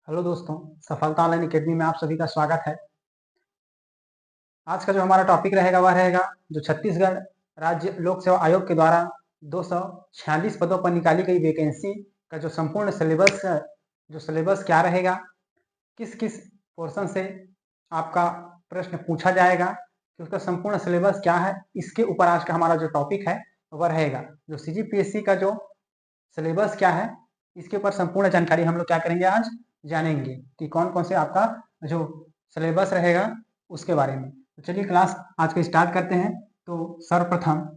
Hello दोस्तों, सफलता online academy में आप सभी का स्वागत है। आज का जो हमारा टॉपिक रहेगा वह रहेगा जो छत्तीसगढ़ राज्य लोक सेवा आयोग के द्वारा 246 पदों पर निकाली गई वैकेंसी का जो संपूर्ण सिलेबस क्या रहेगा, किस किस पोर्शन से आपका प्रश्न पूछा जाएगा कि उसका संपूर्ण सिलेबस क्या है, इसके ऊपर आज का हमारा जो टॉपिक है वह रहेगा। जो CGPSC का जो सिलेबस क्या है इसके ऊपर संपूर्ण जानकारी हम लोग क्या करेंगे, आज जानेंगे कि कौन कौन से आपका जो सिलेबस रहेगा उसके बारे में। तो चलिए क्लास आज का स्टार्ट करते हैं। तो सर्वप्रथम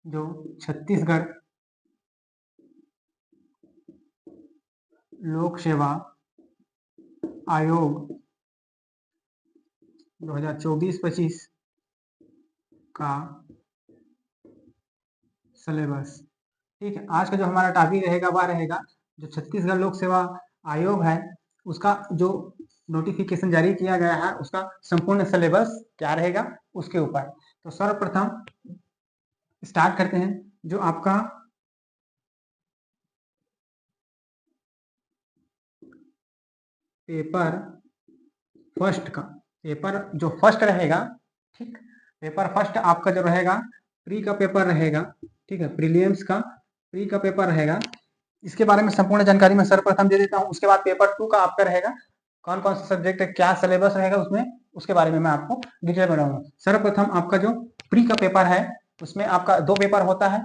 जो छत्तीसगढ़ लोक सेवा आयोग 2024-25 का सिलेबस, ठीक है। आज का जो हमारा टॉपिक रहेगा वह रहेगा जो छत्तीसगढ़ लोक सेवा आयोग है उसका जो नोटिफिकेशन जारी किया गया है उसका संपूर्ण सिलेबस क्या रहेगा उसके ऊपर। तो सर्वप्रथम स्टार्ट करते हैं। जो आपका पेपर जो फर्स्ट रहेगा, ठीक, पेपर फर्स्ट आपका जो रहेगा प्री का पेपर रहेगा, ठीक है, प्रीलिम्स का प्री का पेपर रहेगा। इसके बारे में संपूर्ण जानकारी मैं सर्वप्रथम दे देता हूँ। उसके बाद पेपर 2 का आपका रहेगा, कौन कौन सा सब्जेक्ट है, क्या सिलेबस रहेगा उसमें, उसके बारे में मैं आपको डिटेल बनाऊंगा। सर्वप्रथम आपका जो प्री का पेपर है उसमें आपका 2 पेपर होता है।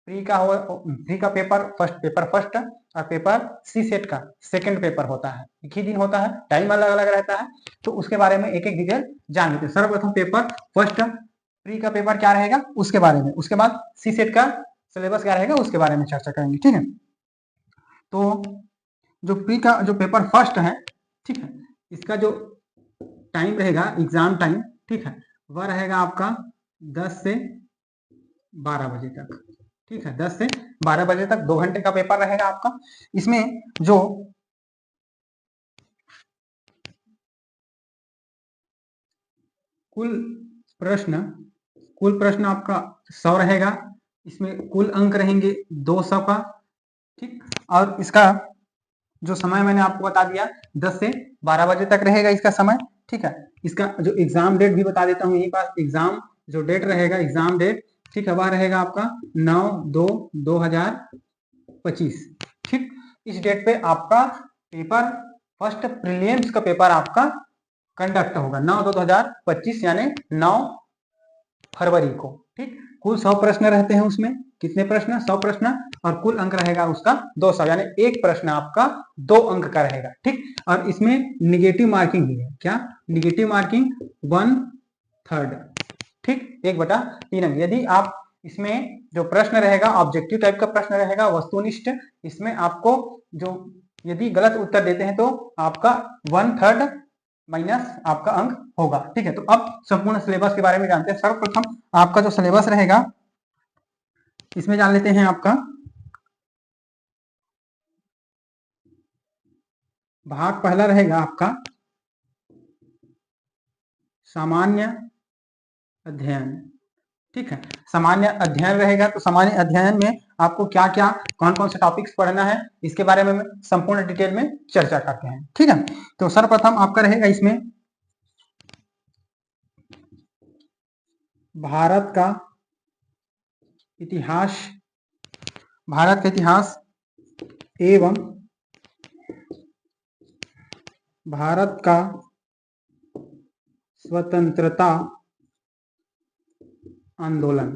प्री का पेपर फर्स्ट और पेपर सी सेट का सेकंड पेपर होता है। एक ही दिन होता है, टाइम अलग अलग रहता है, तो उसके बारे में एक एक डिटेल जान लेते हैं। सर्वप्रथम पेपर फर्स्ट प्री का पेपर क्या रहेगा उसके बारे में, उसके बाद सी सेट का सिलेबस क्या रहेगा उसके बारे में चर्चा करेंगे, ठीक है। तो जो प्री का जो पेपर फर्स्ट है, ठीक है, इसका जो टाइम रहेगा एग्जाम टाइम, ठीक है, वह रहेगा आपका 10 से 12 बजे तक, ठीक है, 10 से 12 बजे तक 2 घंटे का पेपर रहेगा आपका। इसमें जो कुल प्रश्न आपका 100 रहेगा। इसमें कुल अंक रहेंगे 200 का, ठीक। और इसका जो समय मैंने आपको बता दिया 10 से 12 बजे तक रहेगा इसका समय, ठीक है। इसका जो एग्जाम डेट भी बता देता हूँ यहीं पास, एग्जाम जो डेट रहेगा, एग्जाम डेट, ठीक है, वह रहेगा आपका 9/2/2025, ठीक। इस डेट पे आपका पेपर फर्स्ट प्रीलिम्स का पेपर आपका कंडक्ट होगा 9/2/2025 यानी 9 फरवरी को, ठीक। कुल 100 प्रश्न रहते हैं उसमें, कितने प्रश्न, 100 प्रश्न, और कुल अंक रहेगा उसका 200 यानी एक प्रश्न आपका 2 अंक का रहेगा, ठीक। और इसमें निगेटिव मार्किंग भी है, क्या, निगेटिव मार्किंग 1/3, ठीक, 1/3 अंक। यदि आप इसमें जो प्रश्न रहेगा ऑब्जेक्टिव टाइप का प्रश्न रहेगा, वस्तुनिष्ठ, इसमें आपको जो यदि गलत उत्तर देते हैं तो आपका 1/3 माइनस आपका अंक होगा, ठीक है। तो अब संपूर्ण सिलेबस के बारे में जानते हैं। सर्वप्रथम आपका जो सिलेबस रहेगा इसमें जान लेते हैं। आपका भाग पहला रहेगा आपका सामान्य अध्ययन, ठीक है, सामान्य अध्ययन रहेगा। तो सामान्य अध्ययन में आपको क्या क्या कौन कौन से टॉपिक्स पढ़ना है इसके बारे में संपूर्ण डिटेल में चर्चा करते हैं, ठीक है। तो सर्वप्रथम आपका रहेगा इसमें भारत का इतिहास, भारत का इतिहास एवं भारत का स्वतंत्रता आंदोलन,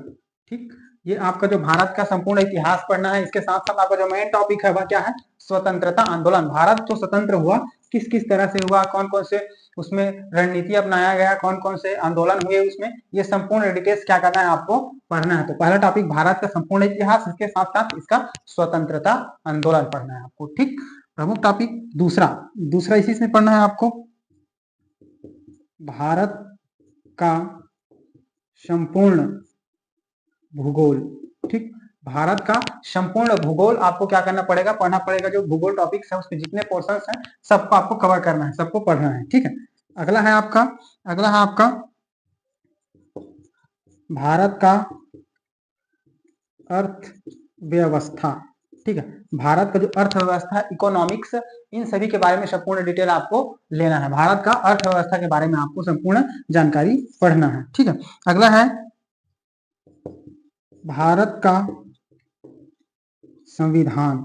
ठीक। ये आपका जो भारत का संपूर्ण इतिहास पढ़ना है। इसके साथ साथ आपका जो मेन टॉपिक है वह क्या है, स्वतंत्रता आंदोलन। भारत जो स्वतंत्र हुआ किस किस तरह से हुआ, कौन कौन से उसमें रणनीति अपनाया गया, कौन कौन से आंदोलन हुए उसमें, ये संपूर्ण डिटेल्स क्या करना है आपको पढ़ना है। तो पहला टॉपिक भारत का संपूर्ण इतिहास, इसके साथ साथ इसका स्वतंत्रता आंदोलन पढ़ना है आपको, ठीक। प्रमुख टॉपिक दूसरा इसी में पढ़ना है आपको भारत का संपूर्ण भूगोल, ठीक। भारत का संपूर्ण भूगोल आपको क्या करना पड़ेगा, पढ़ना पड़ेगा। जो भूगोल टॉपिक्स है उसके जितने पोर्शंस हैं सबको आपको कवर करना है, सबको पढ़ना है, ठीक है। अगला है आपका भारत का अर्थव्यवस्था, ठीक है। भारत का जो अर्थव्यवस्था, इकोनॉमिक्स, इन सभी के बारे में संपूर्ण डिटेल आपको लेना है। भारत का अर्थव्यवस्था के बारे में आपको संपूर्ण जानकारी पढ़ना है। ठीक है। अगला है भारत का संविधान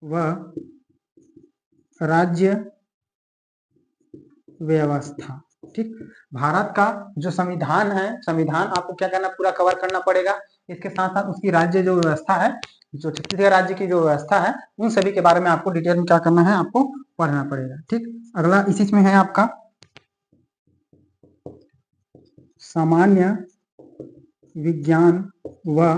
व राज्य व्यवस्था। ठीक, भारत का जो संविधान है, संविधान आपको क्या करना, पूरा कवर करना पड़ेगा। इसके साथ साथ उसकी राज्य जो व्यवस्था है, जो छत्तीसगढ़ राज्य की जो व्यवस्था है, उन सभी के बारे में आपको डिटेल में क्या करना है, आपको पढ़ना पड़ेगा। ठीक, अगला इसी में है आपका सामान्य विज्ञान व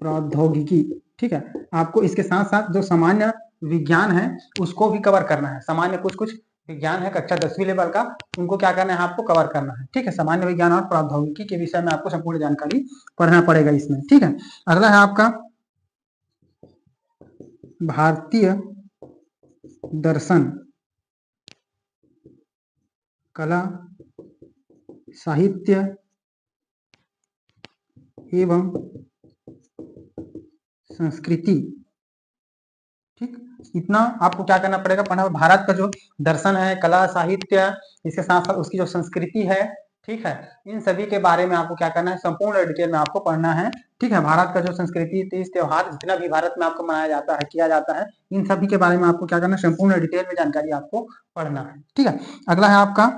प्रौद्योगिकी। ठीक है, आपको इसके साथ साथ जो सामान्य विज्ञान है उसको भी कवर करना है। सामान्य कुछ कुछ विज्ञान है कक्षा 10वीं लेवल का, उनको क्या करना है, आपको कवर करना है। ठीक है, सामान्य विज्ञान और प्रौद्योगिकी के विषय में आपको संपूर्ण जानकारी पढ़ना पड़ेगा इसमें। ठीक है, अगला है आपका भारतीय दर्शन, कला, साहित्य एवं संस्कृति। ठीक, इतना आपको क्या करना पड़ेगा, पढ़ना। भारत का जो दर्शन है, कला, साहित्य, इसके साथ साथ उसकी जो संस्कृति है, ठीक है, इन सभी के बारे में आपको क्या करना है, संपूर्ण डिटेल में आपको पढ़ना है। ठीक है, भारत का जो संस्कृति, तीज त्योहार जितना भी भारत में आपको मनाया जाता है, किया जाता है, इन सभी के बारे में आपको क्या करना है, संपूर्ण डिटेल में जानकारी आपको पढ़ना है। ठीक है, अगला है आपका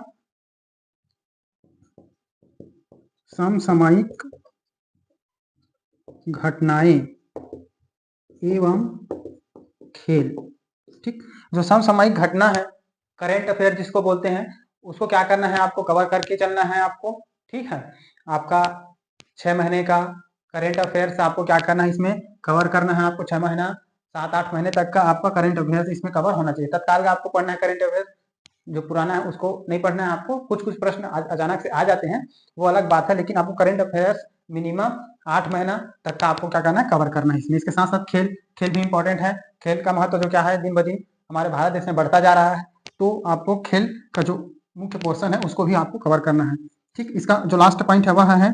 समसामयिक घटनाएं एवं खेल। ठीक, जो समसामयिक घटना है, करेंट अफेयर जिसको बोलते हैं, उसको क्या करना है, आपको कवर करके चलना है आपको। ठीक है, आपका 6 महीने का करेंट अफेयर्स आपको क्या करना है, इसमें कवर करना है। आपको 6 महीना 7-8 महीने तक का आपका करेंट अफेयर्स इसमें कवर होना चाहिए। तत्काल का आपको पढ़ना है करेंट अफेयर्स, जो पुराना है उसको नहीं पढ़ना है आपको। कुछ कुछ प्रश्न अचानक से आ जाते हैं, वो अलग बात है, लेकिन आपको करेंट अफेयर्स मिनिमम 8 महीना तक का आपको क्या करना है, कवर करना है इसमें। इसके साथ साथ खेल, खेल भी इंपॉर्टेंट है। खेल का महत्व जो क्या है, दिन ब दिन हमारे भारत देश में बढ़ता जा रहा है, तो आपको खेल का जो मुख्य पोर्शन है उसको भी आपको कवर करना है। ठीक, इसका जो लास्ट पॉइंट है वह है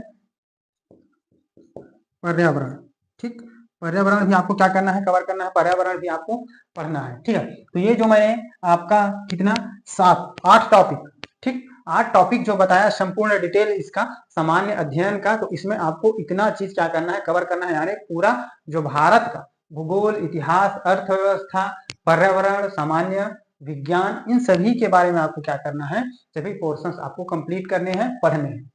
पर्यावरण। ठीक, पर्यावरण भी आपको क्या करना है, कवर करना है। पर्यावरण भी आपको पढ़ना है। ठीक है, तो ये जो मैंने आपका कितना 8 टॉपिक, ठीक, 8 टॉपिक जो बताया, संपूर्ण डिटेल इसका सामान्य अध्ययन का, तो इसमें आपको इतना चीज क्या करना है, कवर करना है। यानी पूरा जो भारत का भूगोल, इतिहास, अर्थव्यवस्था, पर्यावरण, सामान्य विज्ञान, इन सभी के बारे में आपको क्या करना है, सभी पोर्शंस आपको कंप्लीट करने हैं, पढ़ने हैं।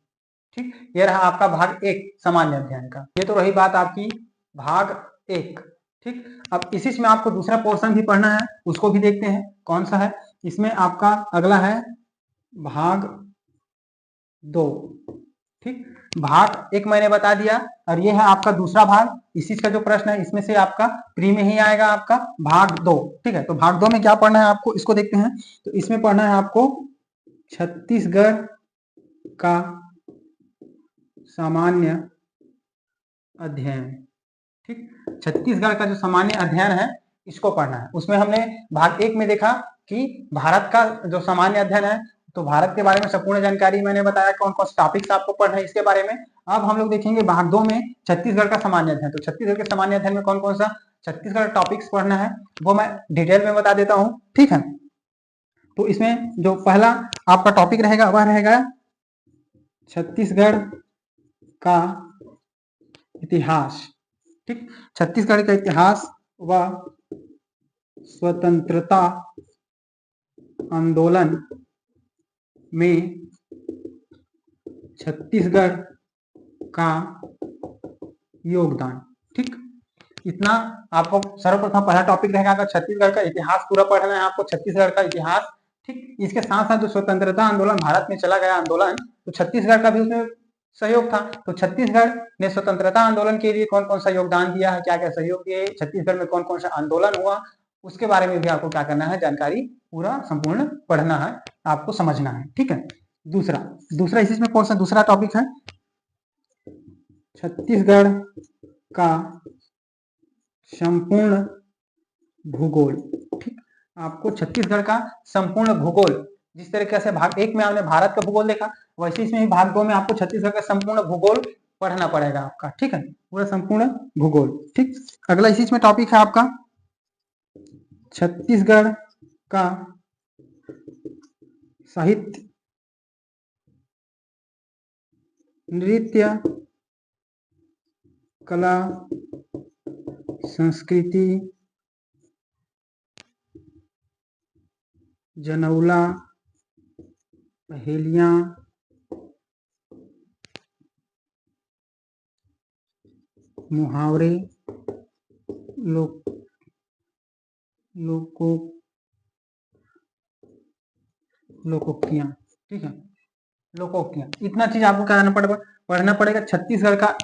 ठीक, ये रहा आपका भाग 1 सामान्य अध्ययन का। ये तो रही बात आपकी भाग 1। ठीक, अब इसी में आपको दूसरा पोर्शन भी पढ़ना है, उसको भी देखते हैं कौन सा है। इसमें आपका अगला है भाग 2। ठीक, भाग 1 मैंने बता दिया, और ये है आपका दूसरा भाग। इसी का जो प्रश्न है इसमें से आपका प्री में ही आएगा आपका भाग 2। ठीक है, तो भाग 2 में क्या पढ़ना है आपको, इसको देखते हैं। तो इसमें पढ़ना है आपको छत्तीसगढ़ का सामान्य अध्ययन। ठीक, छत्तीसगढ़ का जो सामान्य अध्ययन है इसको पढ़ना है। उसमें हमने भाग 1 में देखा कि भारत का जो सामान्य अध्ययन है, तो भारत के बारे में संपूर्ण जानकारी मैंने बताया, कौन कौन से टॉपिक्स आपको पढ़ना है इसके बारे में। अब हम लोग देखेंगे भाग 2 में छत्तीसगढ़ का सामान्य अध्ययन। तो छत्तीसगढ़ के सामान्य अध्ययन में कौन कौन सा छत्तीसगढ़ टॉपिक्स पढ़ना है, वो मैं डिटेल में बता देता हूँ। ठीक है, तो इसमें जो पहला आपका टॉपिक रहेगा वह रहेगा छत्तीसगढ़ का इतिहास। ठीक, छत्तीसगढ़ का इतिहास व स्वतंत्रता आंदोलन में छत्तीसगढ़ का योगदान। ठीक, इतना आपको सर्वप्रथम पहला टॉपिक रहेगा आपका छत्तीसगढ़ का इतिहास पूरा पढ़ना है आपको, छत्तीसगढ़ का इतिहास। ठीक, इसके साथ साथ जो स्वतंत्रता आंदोलन भारत में चला गया आंदोलन, तो छत्तीसगढ़ का भी उसमें सहयोग था। तो छत्तीसगढ़ ने स्वतंत्रता आंदोलन के लिए कौन कौन सा योगदान दिया है, क्या क्या सहयोग दिए, छत्तीसगढ़ में कौन कौन सा आंदोलन हुआ, उसके बारे में भी आपको क्या करना है, जानकारी पूरा संपूर्ण पढ़ना है, आपको समझना है। ठीक है, दूसरा इसी में पोर्शन, दूसरा टॉपिक है छत्तीसगढ़ का संपूर्ण भूगोल। ठीक, आपको छत्तीसगढ़ का संपूर्ण भूगोल, जिस तरीके से भाग 1 में आपने भारत का भूगोल देखा, वैसे इसमें भाग 2 में आपको छत्तीसगढ़ का संपूर्ण भूगोल पढ़ना पड़ेगा आपका, ठीक है, पूरा संपूर्ण भूगोल। ठीक, अगला इसी में टॉपिक है आपका छत्तीसगढ़ का साहित्य, नृत्य, कला, संस्कृति, जनौला, पहेलियां, मुहावरे, लोकोक्तियां, ठीक है, लोकोक्तियां, इतना चीज आपको क्या करना पढ़ना पड़ेगा। छत्तीसगढ़ का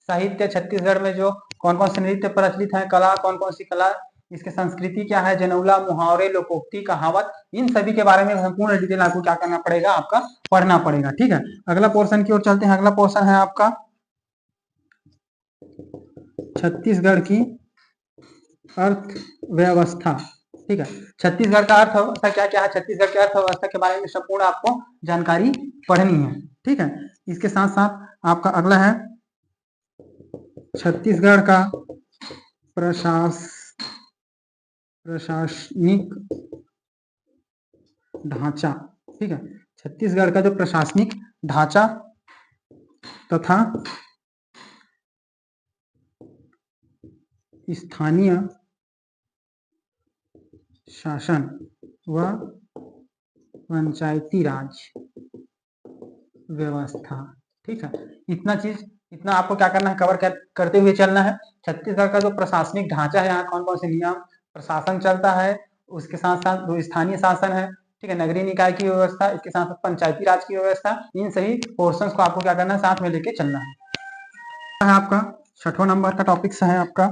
साहित्य, छत्तीसगढ़ में जो कौन कौन से नृत्य प्रचलित है, कला कौन कौन सी कला, इसके संस्कृति क्या है, जनौला, मुहावरे, लोकोक्ति, कहावत, इन सभी के बारे में संपूर्ण डिटेल आपको क्या करना पड़ेगा, आपका पढ़ना पड़ेगा। ठीक है, अगला पोर्शन की ओर चलते हैं। अगला पोर्शन है आपका छत्तीसगढ़ की अर्थव्यवस्था। ठीक है, छत्तीसगढ़ का अर्थव्यवस्था क्या क्या है, छत्तीसगढ़ की अर्थव्यवस्था के बारे में संपूर्ण आपको जानकारी पढ़नी है। ठीक है, इसके साथ साथ आपका अगला है छत्तीसगढ़ का प्रशासनिक ढांचा। ठीक है, छत्तीसगढ़ का जो प्रशासनिक ढांचा तथा स्थानीय शासन व पंचायती राज व्यवस्था। ठीक है, इतना आपको क्या करना है, कवर करते हुए चलना है। छत्तीसगढ़ का जो प्रशासनिक ढांचा है, यहाँ कौन कौन से नियम प्रशासन चलता है, उसके साथ साथ जो स्थानीय शासन है, ठीक है, नगरीय निकाय की व्यवस्था, इसके साथ साथ पंचायती राज की व्यवस्था, इन सही पोर्शंस को आपको क्या करना है, साथ में लेके चलना है। आपका 6वां नंबर का टॉपिक है आपका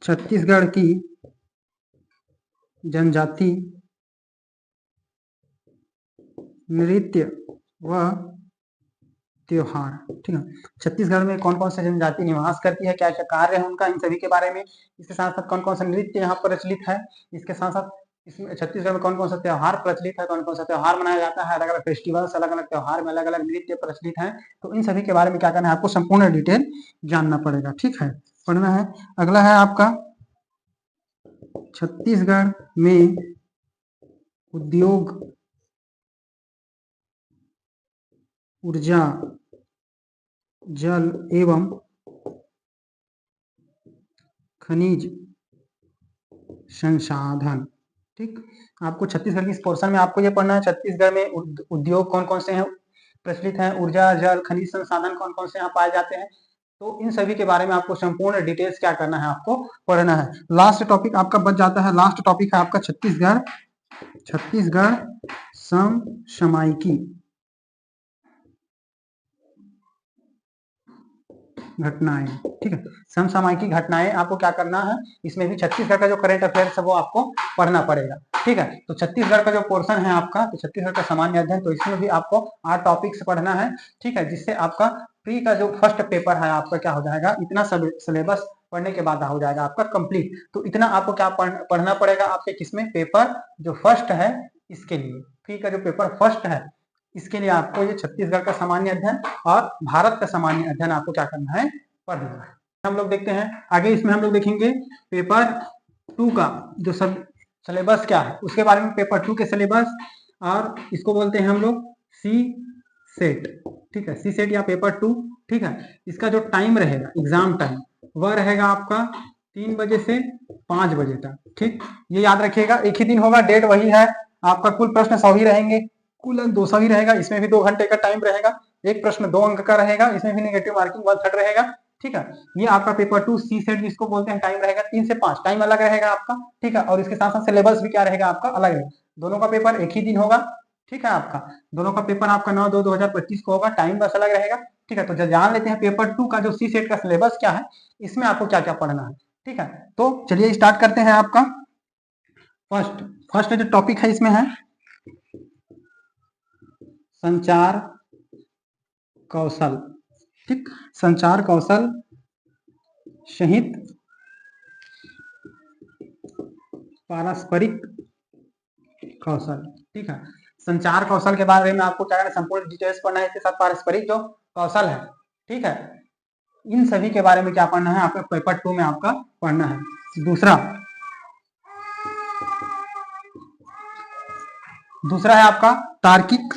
छत्तीसगढ़ की जनजाति, नृत्य व त्योहार। ठीक है, छत्तीसगढ़ में कौन कौन से जनजाति निवास करती है, क्या क्या कार्य है उनका, इन सभी के बारे में, इसके साथ साथ कौन कौन सा नृत्य यहाँ प्रचलित है, इसके साथ साथ इसमें छत्तीसगढ़ में कौन कौन सा त्योहार प्रचलित है, कौन कौन सा त्योहार मनाया जाता है, अलग अलग फेस्टिवल्स, अलग अलग त्योहार में अलग अलग नृत्य प्रचलित है, तो इन सभी के बारे में क्या करना है, आपको संपूर्ण डिटेल जानना पड़ेगा। ठीक है, पढ़ना है। अगला है आपका छत्तीसगढ़ में उद्योग, ऊर्जा, जल एवं खनिज संसाधन। ठीक, आपको छत्तीसगढ़ की इस पोर्शन में आपको ये पढ़ना है, छत्तीसगढ़ में उद्योग कौन कौन से हैं प्रचलित हैं, ऊर्जा, जल, खनिज संसाधन कौन कौन से यहाँ पाए जाते हैं, तो इन सभी के बारे में आपको संपूर्ण डिटेल्स क्या करना है, आपको पढ़ना है। लास्ट टॉपिक आपका बच जाता है, लास्ट टॉपिक है आपका छत्तीसगढ़ समसामयिकी घटनाएं। ठीक है, समसामयिकी घटनाएं आपको क्या करना है, इसमें भी छत्तीसगढ़ का जो करंट अफेयर्स है वो आपको पढ़ना पड़ेगा। ठीक है, तो छत्तीसगढ़ का जो पोर्शन है आपका, तो छत्तीसगढ़ का सामान्य अध्ययन, तो इसमें भी आपको 8 टॉपिक्स पढ़ना है। ठीक है, जिससे आपका प्री का जो फर्स्ट पेपर है आपका क्या हो जाएगा, इतना सिलेबस पढ़ने के बाद हो जाएगा आपका कंप्लीट। तो इतना आपको क्या पढ़ना पड़ेगा आपके किसमें, पेपर जो फर्स्ट है, इसके लिए प्री का जो पेपर फर्स्ट है, इसके लिए आपको ये छत्तीसगढ़ का सामान्य अध्ययन और भारत का सामान्य अध्ययन आपको क्या करना है, पढ़ना है। हम लोग देखते हैं आगे, इसमें हम लोग देखेंगे पेपर 2 का जो सब सिलेबस क्या है उसके बारे में, पेपर 2 के सिलेबस, और इसको बोलते हैं हम लोग सी सेट। ठीक है, सी सेट या पेपर 2। ठीक है, इसका जो टाइम रहेगा, एग्जाम टाइम, वह रहेगा आपका 3 बजे से 5 बजे तक। ठीक, ये याद रखिएगा, एक ही दिन होगा, डेट वही है आपका, कुल प्रश्न 100 ही रहेंगे, कुल अंक 200 ही रहेगा, इसमें भी 2 घंटे का टाइम रहेगा, एक प्रश्न 2 अंक का रहेगा, इसमें भी नेगेटिव मार्किंग 1/3 रहेगा। ठीक है, ये आपका पेपर 2 सी सेट जिसको बोलते हैं, टाइम रहेगा 3 से 5, टाइम अलग रहेगा आपका। ठीक है, और इसके साथ साथ सिलेबस भी क्या रहेगा आपका, अलग रहेगा, दोनों का पेपर एक ही दिन होगा। ठीक है, आपका दोनों का पेपर आपका 9/2/2025 को होगा, टाइम बस अलग रहेगा। ठीक है, तो जान लेते हैं पेपर 2 का जो सी सेट का सिलेबस क्या है, इसमें आपको क्या क्या पढ़ना है। ठीक है, तो चलिए स्टार्ट करते हैं। आपका फर्स्ट जो टॉपिक है इसमें है संचार कौशल। ठीक, संचार कौशल सहित पारस्परिक कौशल। ठीक है, संचार कौशल के बारे में आपको क्या करना है, संपूर्ण डिटेल्स पढ़ना है, इसके साथ पारस्परिक जो कौशल है, ठीक है, इन सभी के बारे में क्या पढ़ना है आपका पेपर 2 में आपका पढ़ना है। दूसरा है आपका तार्किक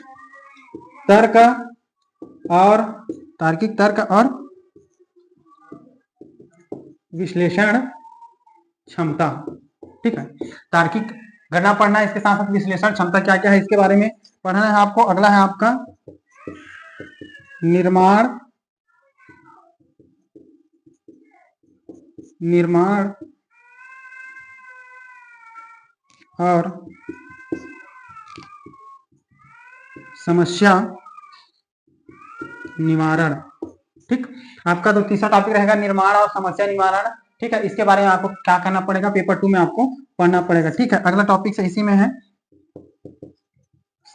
तर्क और विश्लेषण क्षमता, ठीक है, तार्किक गणना पढ़ना है, इसके साथ साथ विश्लेषण क्षमता क्या क्या है इसके बारे में पढ़ना है आपको। अगला है आपका निर्माण और समस्या निवारण, ठीक, आपका तो तीसरा टॉपिक रहेगा निर्माण और समस्या निवारण, ठीक है, इसके बारे में आपको क्या करना पड़ेगा, पेपर 2 में आपको पढ़ना पड़ेगा, ठीक है। अगला टॉपिक से इसी में है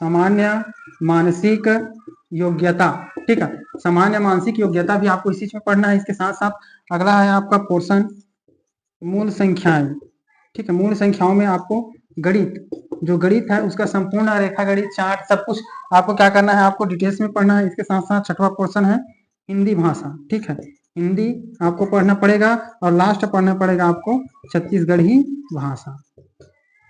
सामान्य मानसिक योग्यता, ठीक है, सामान्य मानसिक योग्यता भी आपको इसी में पढ़ना है। इसके साथ साथ अगला है आपका पोर्शन मूल संख्याएं, ठीक है, मूल संख्याओं में आपको गणित, जो गणित है उसका संपूर्ण रेखा गणित चार्ट सब कुछ आपको क्या करना है, आपको डिटेल्स में पढ़ना है। इसके साथ साथ छठवां पोर्शन है हिंदी भाषा, ठीक है, हिंदी आपको पढ़ना पड़ेगा और लास्ट पढ़ना पड़ेगा आपको छत्तीसगढ़ी भाषा,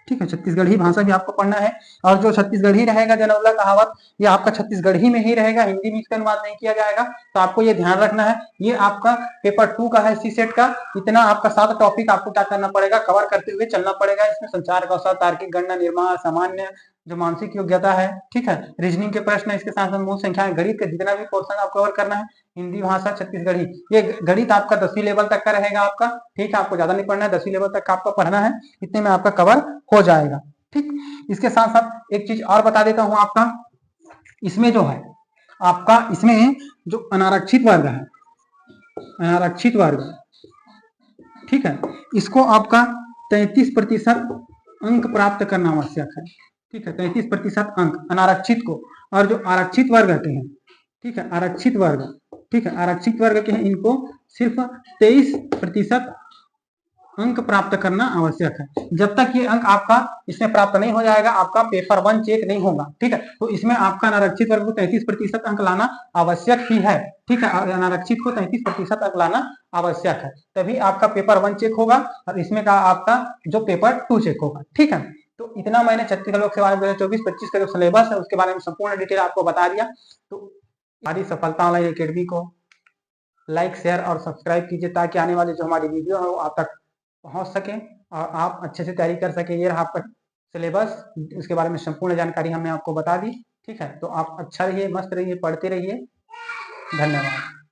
ठीक है, छत्तीसगढ़ी भाषा भी आपको पढ़ना है। और जो छत्तीसगढ़ी रहेगा जनौला कहावत, ये आपका छत्तीसगढ़ी में ही रहेगा, हिंदी में इसका अनुवाद नहीं किया जाएगा, तो आपको ये ध्यान रखना है। ये आपका पेपर 2 का है, सी सेट का, इतना आपका 7 टॉपिक आपको क्या करना पड़ेगा, कवर करते हुए चलना पड़ेगा। इसमें संचार कौशल, तार्किक गणना, निर्माण, सामान्य जो मानसिक योग्यता है, ठीक है, रीजनिंग के प्रश्न, इसके साथ साथ मूल संख्या, गणित का जितना भी पोर्शन आप कवर करना है, हिंदी भाषा, छत्तीसगढ़ी, ये गणित आपका 10वीं लेवल तक का रहेगा आपका, ठीक है, आपको ज्यादा नहीं पढ़ना है, 10वीं लेवल तक का आपको पढ़ना है, इतने में आपका कवर हो जाएगा, ठीक। इसके साथ साथ एक चीज और बता देता हूं आपका, इसमें जो है आपका, इसमें जो अनारक्षित वर्ग है, अनारक्षित वर्ग, ठीक है, इसको आपका 33% अंक प्राप्त करना आवश्यक है, ठीक है, 33% अंक अनारक्षित को। और जो आरक्षित वर्ग के हैं, ठीक है, आरक्षित वर्ग, ठीक है, आरक्षित वर्ग के हैं, इनको सिर्फ 23% अंक प्राप्त करना आवश्यक है। जब तक ये अंक आपका इसमें प्राप्त नहीं हो जाएगा, आपका पेपर 1 चेक नहीं होगा, ठीक है, तो इसमें आपका अनारक्षित वर्ग को 33% अंक लाना आवश्यक ही है, ठीक है, अनारक्षित को 33% अंक लाना आवश्यक है, तभी आपका पेपर 1 चेक होगा और इसमें का आपका जो पेपर 2 चेक होगा, ठीक है। तो इतना मैंने छत्तीसगढ़ लोक सेवा 2024-25 का जो सिलेबस है उसके बारे में संपूर्ण डिटेल आपको बता दिया। तो हमारी सफलता ऑनलाइन एकेडमी को लाइक, शेयर और सब्सक्राइब कीजिए, ताकि आने वाली जो हमारी वीडियो है वो आप तक पहुंच सके और आप अच्छे से तैयारी कर सके। ये रहा आपका सिलेबस, उसके बारे में संपूर्ण जानकारी हमने आपको बता दी, ठीक है, तो आप अच्छा रहिए, मस्त रहिए, पढ़ते रहिए, धन्यवाद।